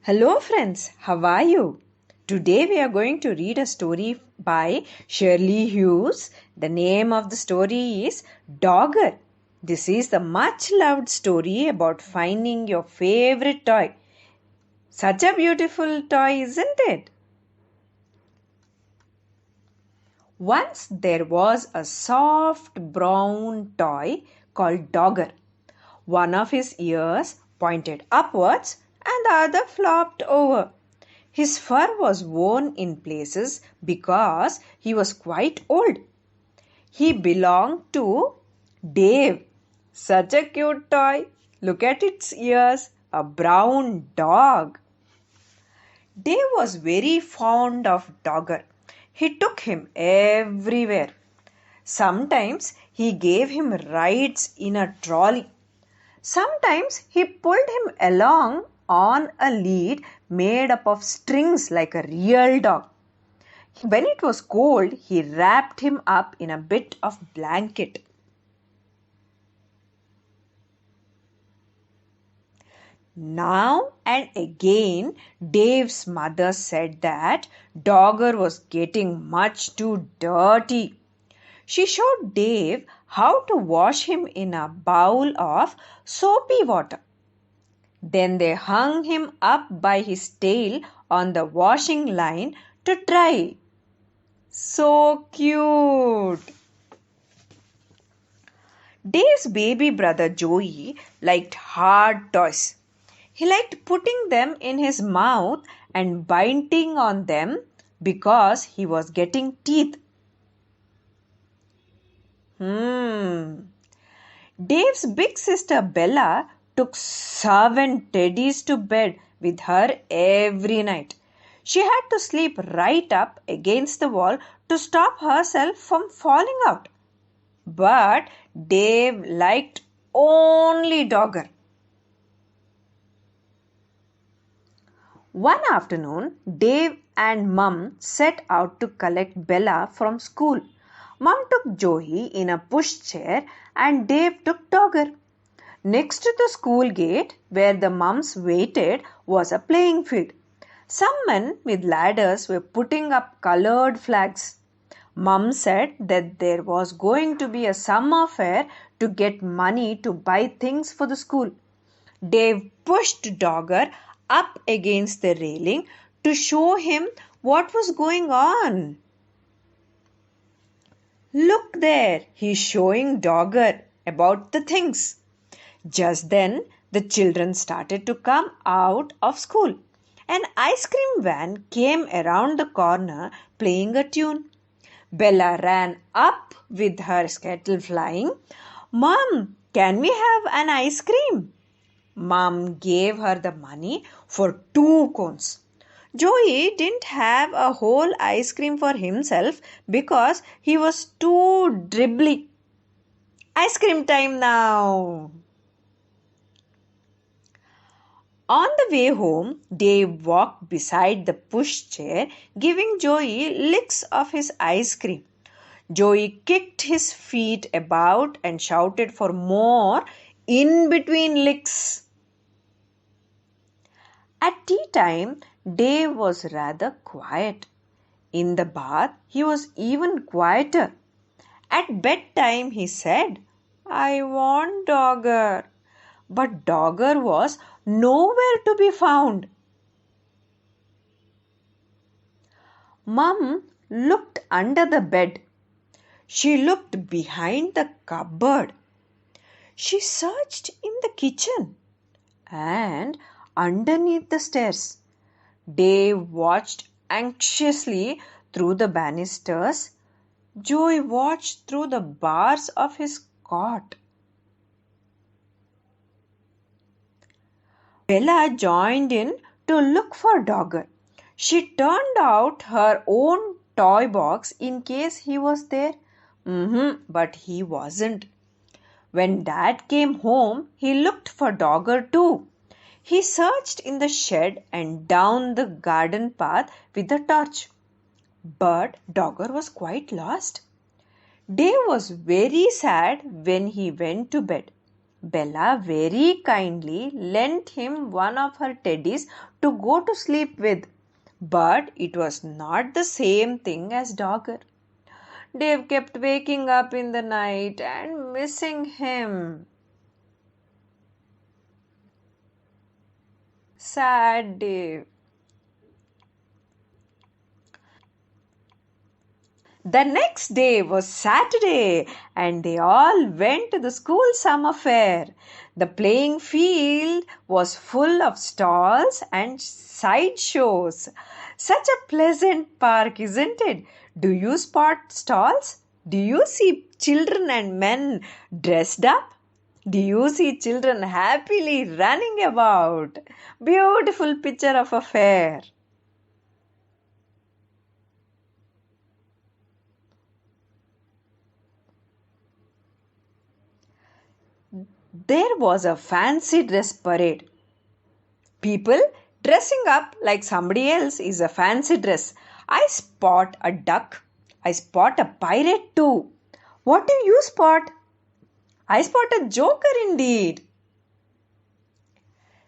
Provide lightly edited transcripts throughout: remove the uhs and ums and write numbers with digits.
Hello friends, how are you? Today we are going to read a story by Shirley Hughes. The name of the story is Dogger. This is the much loved story about finding your favorite toy. Such a beautiful toy, isn't it? Once there was a soft brown toy called Dogger. One of his ears pointed upwards and the other flopped over. His fur was worn in places because he was quite old. He belonged to Dave. Such a cute toy. Look at its ears. A brown dog. Dave was very fond of Dogger. He took him everywhere. Sometimes he gave him rides in a trolley. Sometimes he pulled him along on a lead made up of strings like a real dog. When it was cold, he wrapped him up in a bit of blanket. Now and again, Dave's mother said that Dogger was getting much too dirty. She showed Dave how to wash him in a bowl of soapy water. Then they hung him up by his tail on the washing line to dry. So cute! Dave's baby brother Joey liked hard toys. He liked putting them in his mouth and biting on them because he was getting teeth. Dave's big sister Bella took servant teddies to bed with her every night. She had to sleep right up against the wall to stop herself from falling out. But Dave liked only Dogger. One afternoon, Dave and Mum set out to collect Bella from school. Mum took Joey in a pushchair and Dave took Dogger. Next to the school gate, where the mums waited, was a playing field. Some men with ladders were putting up colored flags. Mum said that there was going to be a summer fair to get money to buy things for the school. Dave pushed Dogger up against the railing to show him what was going on. Look there, he's showing Dogger about the things. Just then, the children started to come out of school. An ice cream van came around the corner playing a tune. Bella ran up with her kettle flying. Mom, can we have an ice cream? Mom gave her the money for 2 cones. Joey didn't have a whole ice cream for himself because he was too dribbly. Ice cream time now! On the way home, Dave walked beside the pushchair, giving Joey licks of his ice cream. Joey kicked his feet about and shouted for more in between licks. At tea time, Dave was rather quiet. In the bath, he was even quieter. At bedtime, he said, "I want Dogger." But Dogger was nowhere to be found. Mum looked under the bed. She looked behind the cupboard. She searched in the kitchen and underneath the stairs. Dave watched anxiously through the banisters. Joey watched through the bars of his cot. Bella joined in to look for Dogger. She turned out her own toy box in case he was there. But he wasn't. When Dad came home, he looked for Dogger too. He searched in the shed and down the garden path with a torch. But Dogger was quite lost. Dave was very sad when he went to bed. Bella very kindly lent him one of her teddies to go to sleep with. But it was not the same thing as Dogger. Dave kept waking up in the night and missing him. Sad Dave. The next day was Saturday and they all went to the school summer fair. The playing field was full of stalls and sideshows. Such a pleasant park, isn't it? Do you spot stalls? Do you see children and men dressed up? Do you see children happily running about? Beautiful picture of a fair. There was a fancy dress parade. People dressing up like somebody else is a fancy dress. I spot a duck. I spot a pirate too. What do you spot? I spot a joker indeed.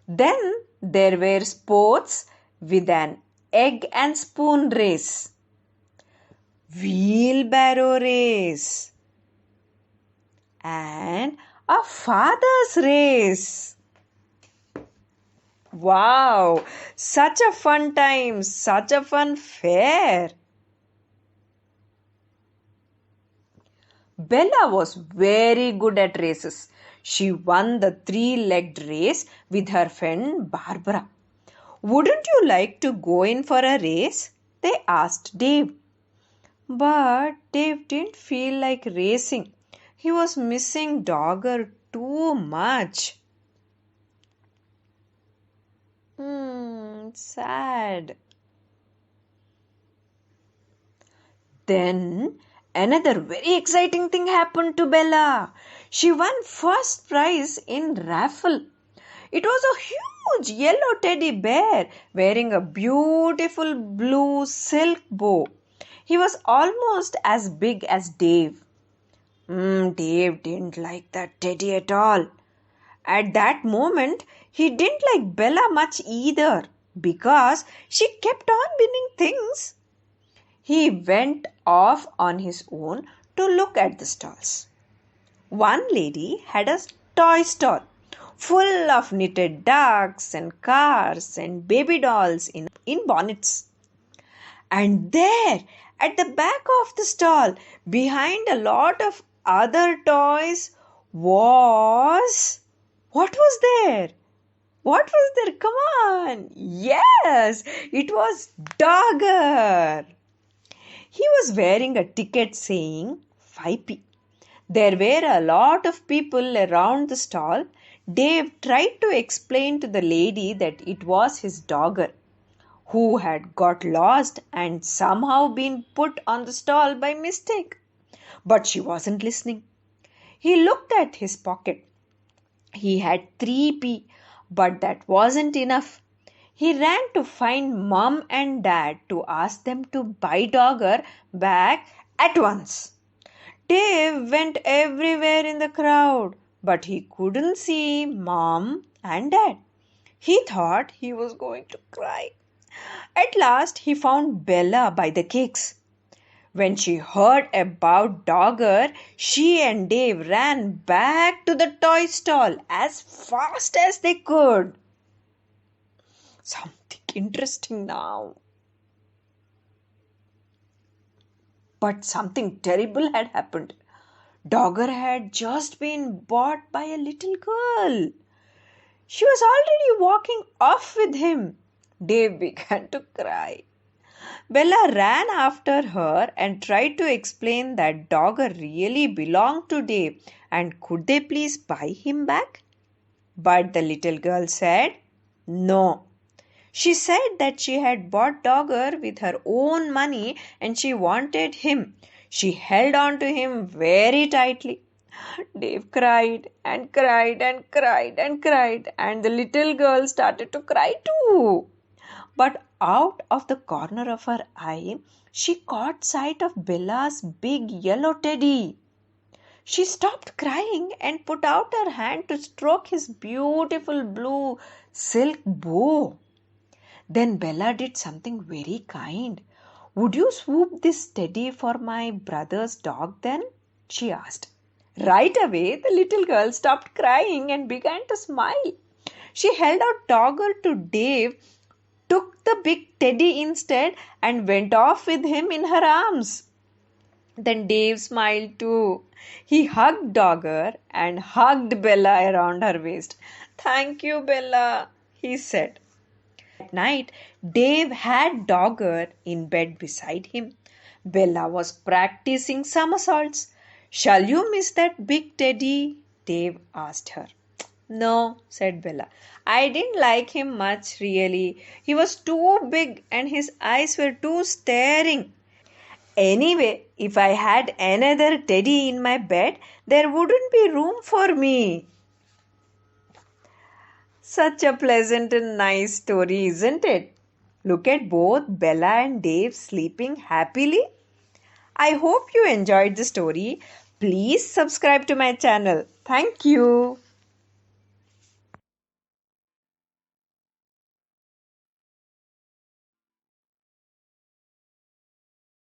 Then there were sports with an egg and spoon race, wheelbarrow race, and a father's race. Wow, such a fun time, such a fun fair. Bella was very good at races. She won the three-legged race with her friend Barbara. Wouldn't you like to go in for a race? They asked Dave. But Dave didn't feel like racing. He was missing Dogger too much. Sad. Then another very exciting thing happened to Bella. She won first prize in raffle. It was a huge yellow teddy bear wearing a beautiful blue silk bow. He was almost as big as Dave. Dave didn't like that teddy at all. At that moment, he didn't like Bella much either because she kept on winning things. He went off on his own to look at the stalls. One lady had a toy stall full of knitted ducks and cars and baby dolls in bonnets. And there, at the back of the stall, behind a lot of other toys, was. What was there? What was there? Come on! Yes, it was Dogger. He was wearing a ticket saying 5p. There were a lot of people around the stall. Dave tried to explain to the lady that it was his Dogger, who had got lost and somehow been put on the stall by mistake. But she wasn't listening. He looked at his pocket. He had 3p, but that wasn't enough. He ran to find Mum and Dad to ask them to buy Dogger back at once. Dave went everywhere in the crowd, but he couldn't see Mom and Dad. He thought he was going to cry. At last, he found Bella by the cakes. When she heard about Dogger, she and Dave ran back to the toy stall as fast as they could. Something interesting now. But something terrible had happened. Dogger had just been bought by a little girl. She was already walking off with him. Dave began to cry. Bella ran after her and tried to explain that Dogger really belonged to Dave and could they please buy him back? But the little girl said no. She said that she had bought Dogger with her own money and she wanted him. She held on to him very tightly. Dave cried and cried and cried and cried, and the little girl started to cry too. But out of the corner of her eye, she caught sight of Bella's big yellow teddy. She stopped crying and put out her hand to stroke his beautiful blue silk bow. Then Bella did something very kind. "Would you swoop this teddy for my brother's dog then?" she asked. Right away, the little girl stopped crying and began to smile. She held out Dogger to Dave, took the big teddy instead, and went off with him in her arms. Then Dave smiled too. He hugged Dogger and hugged Bella around her waist. "Thank you, Bella," he said. At night, Dave had Dogger in bed beside him. Bella was practicing somersaults. "Shall you miss that big teddy?" Dave asked her. "No," said Bella. "I didn't like him much, really. He was too big and his eyes were too staring. Anyway, if I had another teddy in my bed, there wouldn't be room for me." Such a pleasant and nice story, isn't it? Look at both Bella and Dave sleeping happily. I hope you enjoyed the story. Please subscribe to my channel. Thank you.